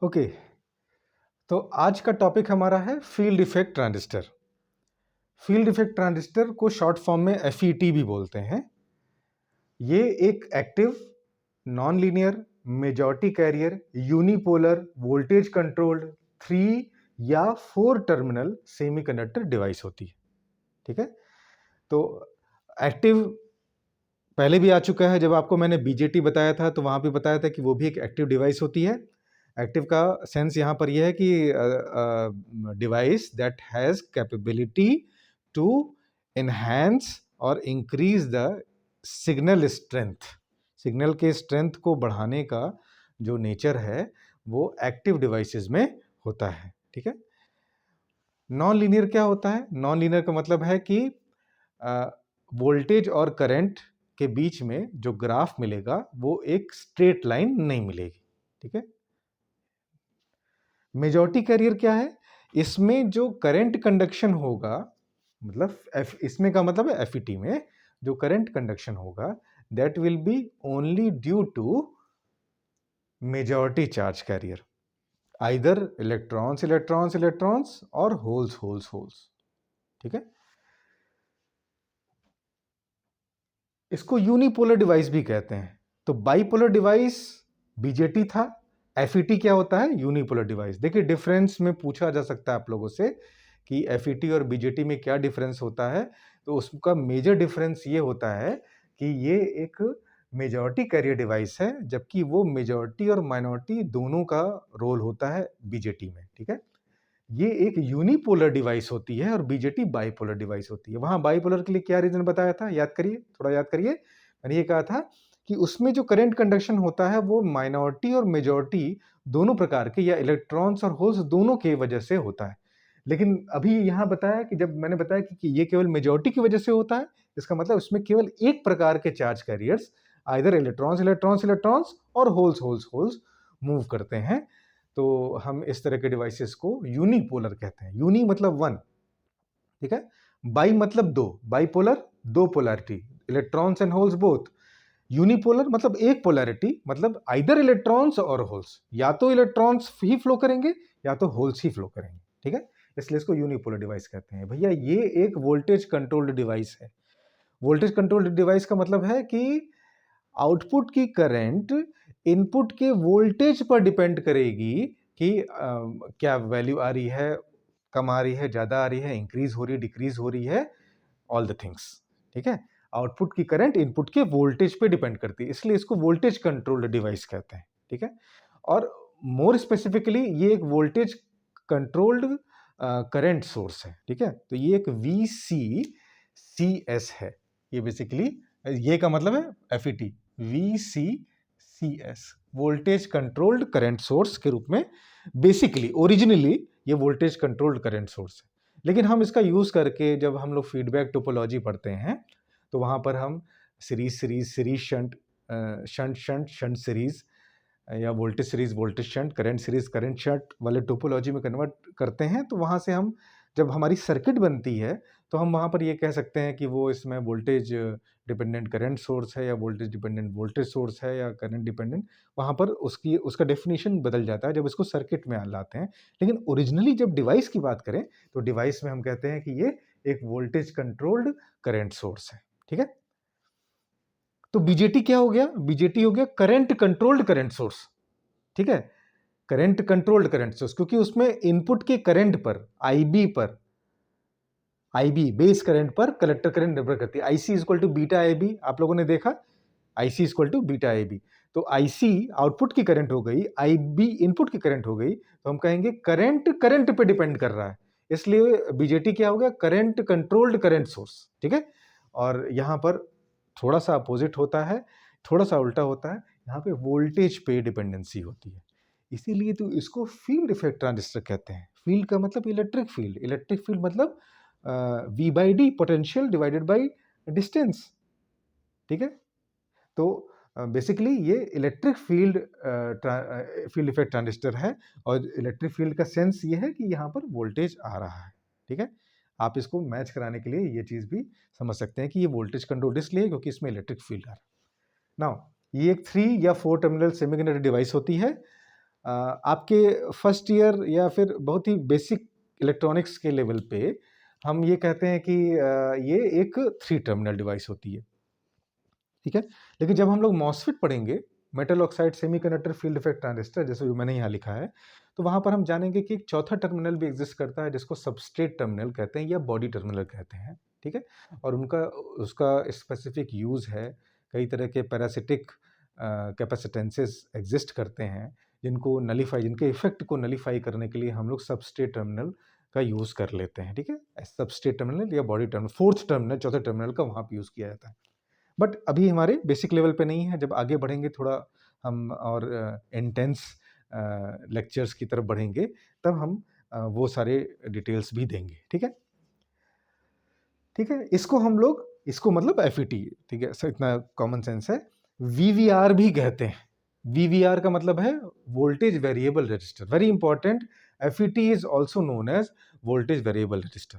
Okay, तो आज का टॉपिक हमारा है field effect transistor. Field effect transistor को शॉर्ट फॉर्म में एफईटी भी बोलते हैं। ये एक active, non linear, majority carrier, unipolar, voltage controlled 3 या 4 टर्मिनल सेमीकंडक्टर डिवाइस होती है। ठीक है, तो एक्टिव पहले भी आ चुका है। जब आपको मैंने बीजेटी बताया था तो वहाँ पे बताया था कि वो भी एक एक्टिव डिवाइस होती है। एक्टिव का सेंस यहाँ पर यह है कि device that has capability to enhance और increase the signal strength. Signal के स्ट्रेंथ को बढ़ाने का जो नेचर है वो एक्टिव डिवाइसेस में होता है। ठीक है, नॉन लीनियर क्या होता है? नॉन लीनियर का मतलब है कि वोल्टेज और करंट के बीच में जो ग्राफ मिलेगा वो एक स्ट्रेट लाइन नहीं मिलेगी। ठीक है, मेजॉरिटी कैरियर क्या है? इसमें जो करंट कंडक्शन होगा, मतलब इसमें का मतलब है एफईटी में जो करंट कंडक्शन होगा that will be only due to majority charge carrier, either electrons electrons electrons और होल्स होल्स होल्स। ठीक है, इसको यूनिपोलर डिवाइस भी कहते हैं। तो बाइपोलर डिवाइस बीजेटी था, एफईटी क्या होता है? Unipolar device. देखिए, डिफरेंस में पूछा जा सकता है आप लोगों से कि एफईटी और बीजेटी में क्या डिफरेंस होता है। तो उसका मेजर डिफरेंस ये होता है कि ये एक मेजॉरिटी कैरियर डिवाइस है, जबकि वो मेजॉरिटी और माइनॉरिटी दोनों का रोल होता है बीजेटी में। ठीक है, ये एक यूनिपोलर डिवाइस होती है और बीजेटी बाइपोलर डिवाइस होती है। वहां बाइपोलर के लिए क्या रीजन बताया था? याद करिए, थोड़ा याद करिए। मैंने ये कहा था कि उसमें जो करंट कंडक्शन होता है वो माइनॉरिटी और मेजॉरिटी दोनों प्रकार के, या इलेक्ट्रॉन्स और होल्स दोनों के वजह से होता है। लेकिन अभी यहां बताया कि जब मैंने बताया कि ये केवल मेजॉरिटी की वजह से होता है, इसका मतलब उसमें केवल एक प्रकार के charge carriers, either electrons electrons electrons और होल्स होल्स होल्स मूव करते हैं। तो हम इस तरह के डिवाइसेस को यूनिपोलर कहते हैं। यूनी मतलब वन, ठीक है, बाई मतलब दो, बाइपोलर दो polarity, electrons and holes both. Unipolar मतलब एक पोलैरिटी, मतलब आइदर इलेक्ट्रॉन्स और होल्स, या तो इलेक्ट्रॉन्स ही फ्लो करेंगे या तो होल्स ही फ्लो करेंगे। ठीक है, इसलिए इसको यूनिपोलर डिवाइस कहते हैं। भैया, ये एक वोल्टेज कंट्रोल्ड डिवाइस है। वोल्टेज कंट्रोल्ड डिवाइस का मतलब है कि आउटपुट की करंट इनपुट के वोल्टेज पर डिपेंड करेगी कि क्या वैल्यू आ रही है, कम आ रही है, ज़्यादा आ रही है, इंक्रीज हो रही है, डिक्रीज हो रही है, ऑल द थिंग्स। ठीक है, आउटपुट की करंट इनपुट के वोल्टेज पे डिपेंड करती है, इसलिए इसको वोल्टेज कंट्रोल्ड डिवाइस कहते हैं। ठीक है, और मोर स्पेसिफिकली ये एक वोल्टेज कंट्रोल्ड करंट सोर्स है। ठीक है, तो ये एक VCCS है। ये बेसिकली, ये का मतलब है FET, VCCS, voltage controlled current source के रूप में बेसिकली ओरिजिनली ये वोल्टेज कंट्रोल्ड करंट सोर्स है। लेकिन हम इसका यूज करके जब हम लोग फीडबैक टोपोलॉजी पढ़ते हैं तो वहां पर हम series series series shunt, shunt shunt shunt series, या voltage shunt, current series current shunt वाले टोपोलॉजी में कन्वर्ट करते हैं। तो वहाँ से हम, जब हमारी सर्किट बनती है तो हम वहाँ पर ये कह सकते हैं कि वो इसमें वोल्टेज डिपेंडेंट करंट सोर्स है, या वोल्टेज डिपेंडेंट वोल्टेज सोर्स है, या करंट डिपेंडेंट। वहाँ पर उसका डेफिनेशन बदल जाता है जब इसको सर्किट में लाते हैं। लेकिन ओरिजिनली जब डिवाइस की बात करें तो डिवाइस में हम कहते हैं कि ये एक वोल्टेज कंट्रोल्ड करंट सोर्स है। ठीक है, तो बीजेटी क्या हो गया? बीजेटी हो गया करंट कंट्रोल्ड करंट सोर्स। ठीक है, करंट कंट्रोल्ड करंट सोर्स, क्योंकि उसमें इनपुट के करंट पर, आईबी बेस करंट पर कलेक्टर करंट निर्भर करती है। IC equal to beta IB, आप लोगों ने देखा, IC equal to beta IB. तो आईसी आउटपुट की करंट हो गई, आईबी इनपुट की करंट हो गई, तो हम कहेंगे करंट करंट पे डिपेंड कर रहा है, इसलिए बीजेटी क्या हो गया? Current controlled current source. ठीक है, और यहां पर थोड़ा सा अपोजिट होता है, थोड़ा सा उल्टा होता है। यहाँ पे वोल्टेज पे डिपेंडेंसी होती है, इसीलिए तो इसको फील्ड इफेक्ट ट्रांजिस्टर कहते हैं। फील्ड का मतलब इलेक्ट्रिक फील्ड, इलेक्ट्रिक फील्ड मतलब V by D, potential divided by distance. ठीक है, तो बेसिकली ये electric field field effect transistor है, और इलेक्ट्रिक फील्ड का सेंस ये है कि यहाँ पर वोल्टेज आ रहा है। ठीक है, आप इसको मैच कराने के लिए ये चीज़ भी समझ सकते हैं कि ये वोल्टेज कंट्रोल इसलिए क्योंकि इसमें इलेक्ट्रिक फील्ड आ रहा है। नाउ, ये एक 3 या 4 टर्मिनल सेमीकंडक्टर डिवाइस होती है। आपके फर्स्ट ईयर या फिर बहुत ही बेसिक इलेक्ट्रॉनिक्स के लेवल पे हम ये कहते हैं कि ये एक 3 टर्मिनल डिवाइस होती है, ठीक है। लेकिन जब हम लोग मॉसफेट पढ़ेंगे, metal oxide semiconductor field effect transistor, जैसे जो मैंने यहाँ लिखा है, तो वहाँ पर हम जानेंगे कि एक चौथा टर्मिनल भी एग्जिस्ट करता है जिसको सबस्ट्रेट टर्मिनल कहते हैं या बॉडी टर्मिनल कहते हैं, ठीक है। और उसका स्पेसिफिक यूज़ है, कई तरह के पैरासिटिक कैपेसिटेंसेस एग्जिस्ट करते हैं जिनके इफेक्ट को नलीफाई करने के लिए हम लोग सबस्ट्रेट टर्मिनल का यूज़ कर लेते हैं, ठीक है। सबस्ट्रेट टर्मिनल या बॉडी टर्मिनल, फोर्थ टर्मिनल, चौथे टर्मिनल का वहाँ पर यूज़ किया जाता है। बट अभी हमारे बेसिक लेवल पे नहीं है। जब आगे बढ़ेंगे थोड़ा हम और इंटेंस लेक्चर्स की तरफ बढ़ेंगे, तब हम वो सारे डिटेल्स भी देंगे, ठीक है। ठीक है, इसको मतलब एफईटी, ठीक है, सर इतना कॉमन सेंस है। वीवीआर भी कहते हैं। वीवीआर का मतलब है voltage variable resistor, very important. FET is also known as voltage variable resistor.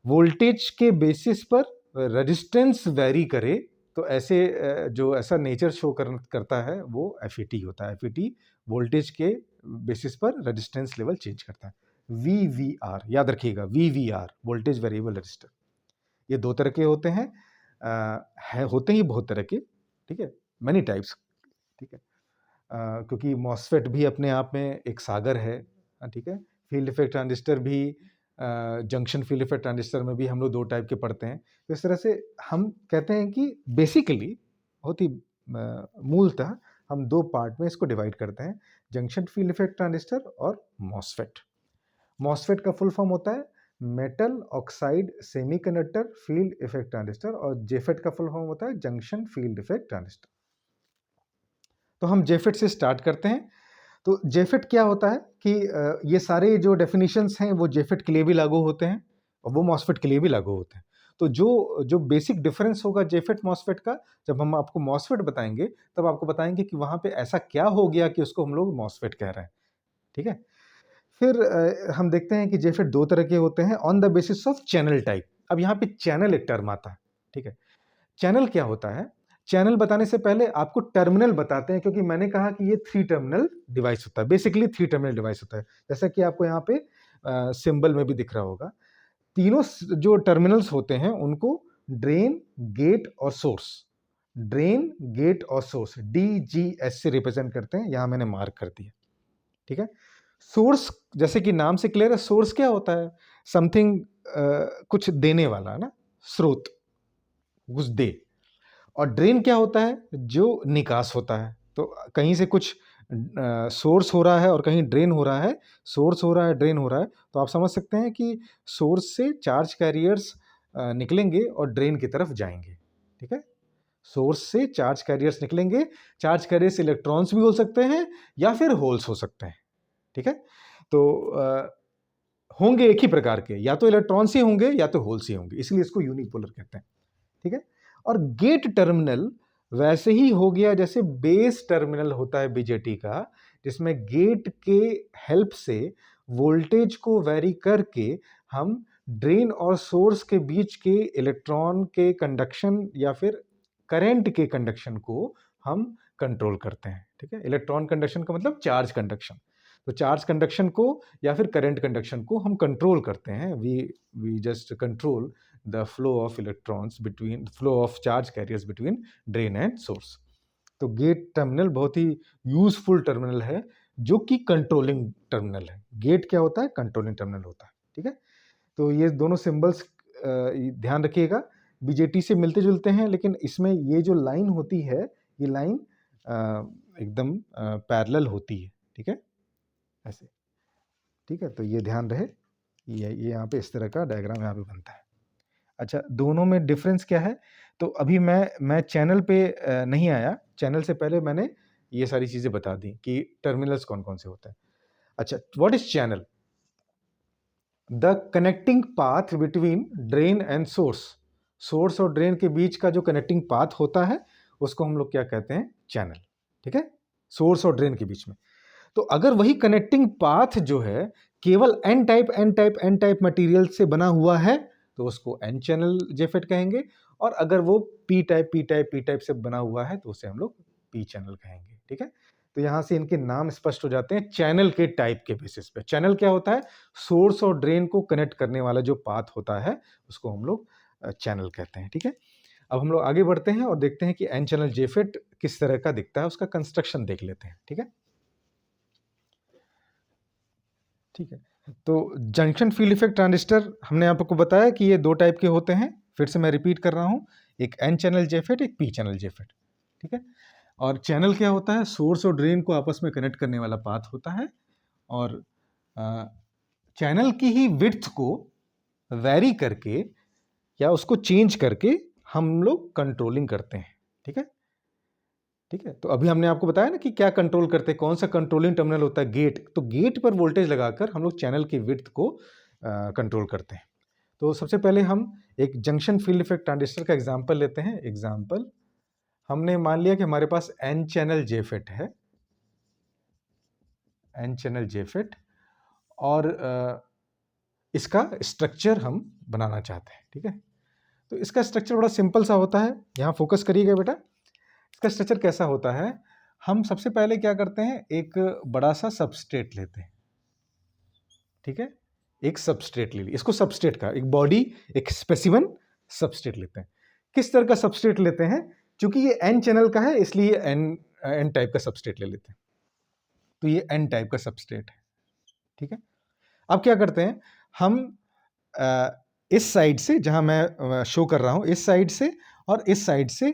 Voltage के बेसिस पर रेजिस्टेंस वेरी करे तो ऐसा नेचर शो करता है वो एफईटी होता है। एफईटी वोल्टेज के बेसिस पर रेजिस्टेंस लेवल चेंज करता है। वीवीआर याद रखिएगा, वीवीआर वोल्टेज वेरिएबल रजिस्टर, ये 2 तरह के होते हैं, होते ही बहुत तरह के, ठीक है, मैनी टाइप्स, ठीक है। क्योंकि मॉसफेट भी अपने आप में एक सागर है, ठीक है। फील्ड इफेक्ट ट्रांजिस्टर भी, जंक्शन फील्ड इफेक्ट ट्रांजिस्टर में भी हम लोग 2 टाइप के पढ़ते हैं। तो इस तरह से हम कहते हैं कि बेसिकली बहुत ही मूलतः हम 2 पार्ट में इसको डिवाइड करते हैं, जंक्शन फील्ड इफेक्ट ट्रांजिस्टर और मॉसफेट। मॉसफेट का फुल फॉर्म होता है metal oxide semiconductor field effect transistor, और जेफेट का फुल फॉर्म होता है जंक्शन फील्ड इफेक्ट ट्रांजिस्टर। तो हम जेफेट से स्टार्ट करते हैं। तो जेफेट क्या होता है कि ये सारे जो डेफिनेशंस हैं वो जेफेट के लिए भी लागू होते हैं और वो मॉसफेट के लिए भी लागू होते हैं। तो जो बेसिक डिफरेंस होगा जेफेट मॉसफेट का, जब हम आपको मॉसफेट बताएंगे तब आपको बताएंगे कि वहाँ पे ऐसा क्या हो गया कि उसको हम लोग मॉसफेट कह रहे हैं, ठीक है। फिर हम देखते हैं कि जेफेट 2 तरह के होते हैं on the basis of channel type. अब यहाँ पे चैनल एक टर्म आता है, ठीक है। चैनल क्या होता है? चैनल बताने से पहले आपको टर्मिनल बताते हैं, क्योंकि मैंने कहा कि ये 3 टर्मिनल डिवाइस होता है, बेसिकली 3 टर्मिनल डिवाइस होता है, जैसा कि आपको यहाँ पे सिंबल में भी दिख रहा होगा। तीनों जो टर्मिनल्स होते हैं उनको ड्रेन, गेट और सोर्स, ड्रेन, गेट और सोर्स DGS से रिप्रेजेंट करते हैं। यहाँ मैंने मार्क कर दिया, ठीक है। सोर्स जैसे कि नाम से क्लियर है, सोर्स क्या होता है? समथिंग कुछ देने वाला ना, स्रोत, कुछ दे। और ड्रेन क्या होता है? जो निकास होता है। तो कहीं से कुछ सोर्स हो रहा है और कहीं ड्रेन हो रहा है, सोर्स हो रहा है, ड्रेन हो रहा है, तो आप समझ सकते हैं कि सोर्स से चार्ज कैरियर्स निकलेंगे और ड्रेन की तरफ जाएंगे, ठीक है। सोर्स से चार्ज कैरियर्स निकलेंगे, चार्ज कैरियर्स इलेक्ट्रॉन्स भी हो सकते हैं या फिर होल्स हो सकते हैं, ठीक है। तो होंगे एक ही प्रकार के, या तो इलेक्ट्रॉन्स ही होंगे या तो होल्स ही होंगे, इसलिए इसको यूनिपोलर कहते हैं, ठीक है। और गेट टर्मिनल वैसे ही हो गया जैसे बेस टर्मिनल होता है बीजेटी का, जिसमें गेट के हेल्प से वोल्टेज को वेरी करके हम ड्रेन और सोर्स के बीच के इलेक्ट्रॉन के कंडक्शन या फिर करंट के कंडक्शन को हम कंट्रोल करते हैं, ठीक है। इलेक्ट्रॉन कंडक्शन का मतलब चार्ज कंडक्शन, तो चार्ज कंडक्शन को या फिर करंट कंडक्शन को हम कंट्रोल करते हैं। We just control the flow of electrons between flow of charge carriers between drain and source। तो गेट टर्मिनल बहुत ही यूजफुल टर्मिनल है, जो कि कंट्रोलिंग टर्मिनल है। गेट क्या होता है? कंट्रोलिंग टर्मिनल होता है, ठीक है। तो ये दोनों सिंबल्स ध्यान रखिएगा, बीजेटी से मिलते जुलते हैं, लेकिन इसमें ये जो लाइन होती है, ये लाइन एकदम पैरेलल होती है, ठीक है, ऐसे, ठीक है। तो ये ध्यान रहे, ये यहाँ पे इस तरह का डायग्राम यहाँ पे बनता है। अच्छा, दोनों में डिफरेंस क्या है? तो अभी मैं चैनल पे नहीं आया, चैनल से पहले मैंने ये सारी चीज़ें बता दी कि टर्मिनल्स कौन-कौन से होते हैं। अच्छा, what is channel? The connecting path between drain and source. Source और ड्रेन के बीच का जो कनेक्टिंग पाथ होता है, उसको हम लोग क्या कहते हैं? चैनल, ठीक है? सोर्स और ड्रेन के बीच में। तो अगर वही कनेक्टिंग पाथ जो है केवल एन टाइप मटेरियल से बना हुआ है, तो उसको एन चैनल जेफेट कहेंगे, और अगर वो पी टाइप से बना हुआ है तो उसे हम लोग पी चैनल कहेंगे, ठीक है। तो यहाँ से इनके नाम स्पष्ट हो जाते हैं चैनल के टाइप के बेसिस पे। चैनल क्या होता है? सोर्स और ड्रेन को कनेक्ट करने वाला जो पाथ होता है, उसको हम लोग चैनल कहते हैं, ठीक है? अब हम लोग आगे बढ़ते हैं और देखते हैं कि एन चैनल जेफेट किस तरह का दिखता है, उसका कंस्ट्रक्शन देख लेते हैं, ठीक है? ठीक है। तो जंक्शन फील्ड इफेक्ट ट्रांजिस्टर हमने आपको बताया कि ये 2 टाइप के होते हैं। फिर से मैं रिपीट कर रहा हूँ, एक एन चैनल जेफेट, एक पी चैनल जेफेट, ठीक है? और चैनल क्या होता है? सोर्स और ड्रेन को आपस में कनेक्ट करने वाला पाथ होता है और चैनल की ही विड्थ को वैरी करके या उसको चेंज करके हम लोग कंट्रोलिंग करते हैं, ठीक है? ठीक है, तो अभी हमने आपको बताया ना कि क्या कंट्रोल करते हैं, कौन सा कंट्रोलिंग टर्मिनल होता है? गेट। तो गेट पर वोल्टेज लगाकर हम लोग चैनल की विड्थ को कंट्रोल करते हैं। तो सबसे पहले हम एक जंक्शन फील्ड इफेक्ट ट्रांजिस्टर का एग्जांपल लेते हैं। एग्जांपल, हमने मान लिया कि हमारे पास एन चैनल जेफेट है, एन चैनल जेफेट, और इसका स्ट्रक्चर हम बनाना चाहते हैं, ठीक है? तो इसका स्ट्रक्चर बड़ा सिंपल सा होता है। यहाँ फोकस करिएगा बेटा। इसका स्ट्रक्चर कैसा होता है? हम सबसे पहले क्या करते हैं, एक बड़ा सा सबस्ट्रेट लेते हैं, ठीक है? एक सबस्ट्रेट ले ली, इसको सबस्ट्रेट का एक बॉडी, एक स्पेसिमन सबस्ट्रेट लेते हैं। किस तरह का सबस्ट्रेट लेते हैं? क्योंकि ये एन चैनल का है इसलिए एन टाइप का सबस्ट्रेट ले लेते हैं। तो ये एन टाइप का सबस्ट्रेट है, ठीक है? अब क्या करते हैं हम, इस साइड से, जहां मैं शो कर रहा हूं, इस साइड से और इस साइड से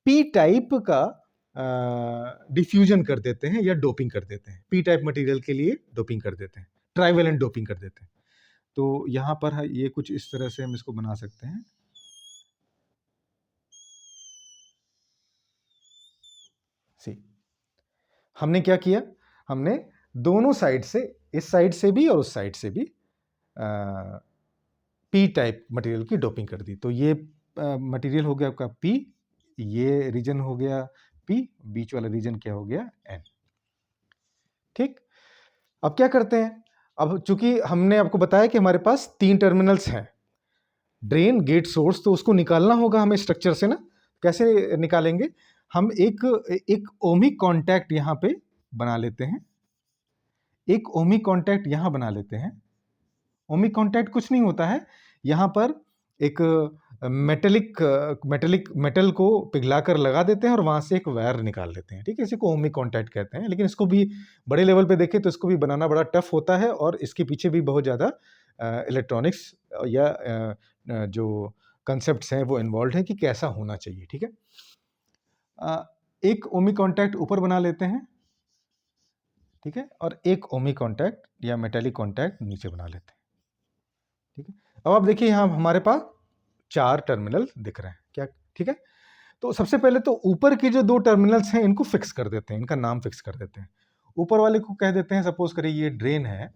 पी टाइप का डिफ्यूजन कर देते हैं या डोपिंग कर देते हैं। पी टाइप मटेरियल के लिए डोपिंग कर देते हैं, ट्राइवेलेंट डोपिंग कर देते हैं। तो यहां पर ये कुछ इस तरह से हम इसको बना सकते हैं। सी, हमने क्या किया, हमने दोनों साइड से, इस साइड से भी और उस साइड से भी पी टाइप मटेरियल की डोपिंग कर दी। तो ये मटेरियल हो गया आपका पी, ये रीजन हो गया पी, बीच वाला रीजन क्या हो गया? एन, ठीक? अब क्या करते हैं, अब चूंकि हमने आपको बताया कि हमारे पास 3 टर्मिनल्स हैं, ड्रेन, गेट, सोर्स, तो उसको निकालना होगा हमें स्ट्रक्चर से ना। कैसे निकालेंगे? हम एक एक ओमिक कांटेक्ट यहां पे बना लेते हैं, एक ओमिक कांटेक्ट यहां बना लेते हैं। ओमिक कांटेक्ट कुछ नहीं होता है, यहां पर एक मेटल को पिघलाकर लगा देते हैं और वहां से एक वायर निकाल लेते हैं, ठीक है? इसी को ओमिक कांटेक्ट कहते हैं। लेकिन इसको भी बड़े लेवल पे देखें तो इसको भी बनाना बड़ा टफ होता है और इसके पीछे भी बहुत ज़्यादा इलेक्ट्रॉनिक्स या जो कंसेप्ट्स हैं वो इन्वॉल्व हैं कि कैसा होना चाहिए, ठीक है? एक ओमिक कांटेक्ट ऊपर बना लेते हैं, ठीक है? और एक ओमिक कांटेक्ट या मेटेलिक कांटेक्ट नीचे बना लेते हैं, ठीक है? अब आप देखिए यहाँ हमारे पास 4 टर्मिनल दिख रहे हैं, क्या? ठीक है? तो सबसे पहले तो ऊपर के जो 2 टर्मिनल्स हैं इनको फिक्स कर देते हैं, इनका नाम फिक्स कर देते हैं। ऊपर वाले को कह देते हैं, सपोज करिए ये ड्रेन है,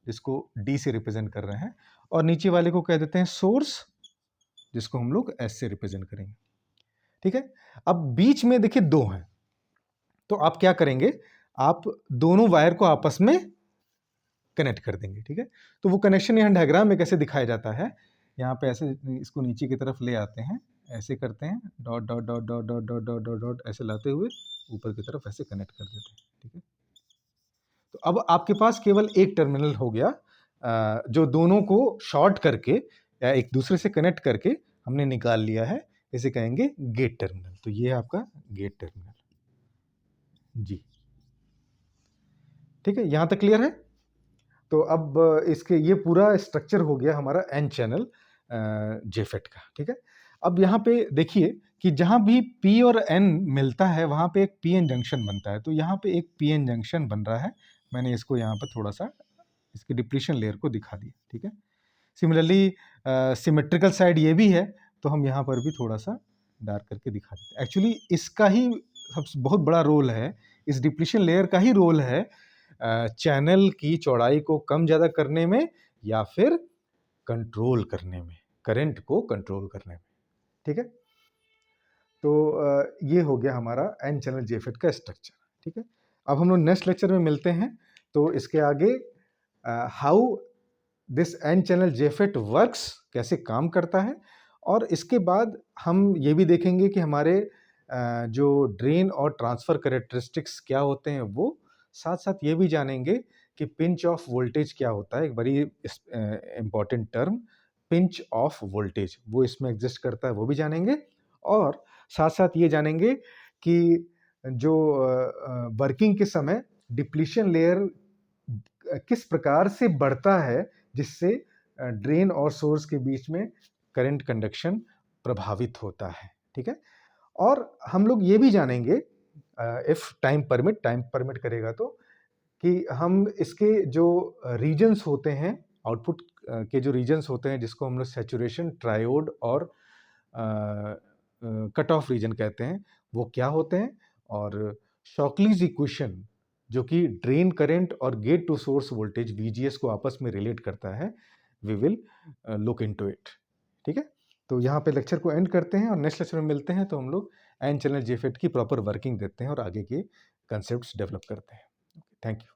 जिसको डी से रिप्रेजेंट कर रहे हैं, और नीचे वाले को कह देते हैं सोर्स, जिसको हम लोग एस से रिप्रेजेंट करेंगे, ठीक है? अब बीच में देखिए 2 हैं, तो आप क्या करेंगे, आप दोनों वायर को आपस में कनेक्ट कर देंगे, ठीक है? तो वो कनेक्शन यहाँ डायग्राम में कैसे दिखाया जाता है, यहाँ पे ऐसे इसको नीचे की तरफ ले आते हैं, ऐसे करते हैं, dot dot dot dot dot dot dot dot dot ऐसे लाते हुए ऊपर की तरफ ऐसे कनेक्ट कर देते हैं, ठीक है? तो अब आपके पास केवल एक टर्मिनल हो गया, जो दोनों को शॉर्ट करके या एक दूसरे से कनेक्ट करके हमने निकाल लिया है, इसे कहेंगे गेट टर्मिनल। तो ये है आपका गेट टर्मिनल, जी, ठीक है? यहाँ तक क्लियर है? तो अब इसके ये पूरा स्ट्रक्चर हो गया हमारा एन चैनल जेफेट का, ठीक है? अब यहाँ पे देखिए कि जहाँ भी पी और एन मिलता है वहाँ पे एक पीएन जंक्शन बनता है। तो यहाँ पे एक पीएन जंक्शन बन रहा है, मैंने इसको यहाँ पर थोड़ा सा इसके डिप्लीशन लेयर को दिखा दिया, ठीक है? सिमिलरली सिमेट्रिकल साइड ये भी है, तो हम यहाँ पर भी थोड़ा सा डार्क करके दिखा देते हैं। एक्चुअली इसका ही सबसे बहुत बड़ा रोल है, इस डिप्लीशन लेयर का ही रोल है चैनल की चौड़ाई को कम ज़्यादा करने में या फिर कंट्रोल करने में, करंट को कंट्रोल करने में, ठीक है? तो ये हो गया हमारा एन चैनल जेफेट का स्ट्रक्चर, ठीक है? अब हम लोग नेक्स्ट लेक्चर में मिलते हैं, तो इसके आगे how this N channel JFET works, कैसे काम करता है, और इसके बाद हम ये भी देखेंगे कि हमारे जो ड्रेन और ट्रांसफ़र कैरेक्टरिस्टिक्स क्या होते हैं वो, साथ-साथ ये भी जानेंगे कि पिंच ऑफ वोल्टेज क्या होता है, एक बड़ी important term pinch of voltage, वो इसमें एग्ज़िस्ट करता है, वो भी जानेंगे। और साथ-साथ ये जानेंगे कि जो वर्किंग के समय डिप्लीशन लेयर किस प्रकार से बढ़ता है, जिससे ड्रेन और सोर्स के बीच में करंट कंडक्शन प्रभावित होता है, ठीक है? और हम लोग ये भी जानेंगे इफ टाइम परमिट करेगा तो, कि हम इसके जो रीजन्स होते हैं, आउटपुट के जो रीजन्स होते हैं, जिसको हम लोग सैचुरेशन, ट्रायोड और कट ऑफ रीजन कहते हैं, वो क्या होते हैं? और शॉकलीज़ इक्वेशन जो कि ड्रेन करंट और gate to source voltage VGS को आपस में रिलेट करता है, we will look into it, ठीक है? तो यहाँ पे लेक्चर को एंड करते हैं और नेक्स्ट लेक्चर में मिलते हैं, तो हम लोग एन चैनल जेफेट की प्रॉपर वर्किंग देखते हैं और आगे के कंसेप्ट्स डेवलप करते हैं। Thank you.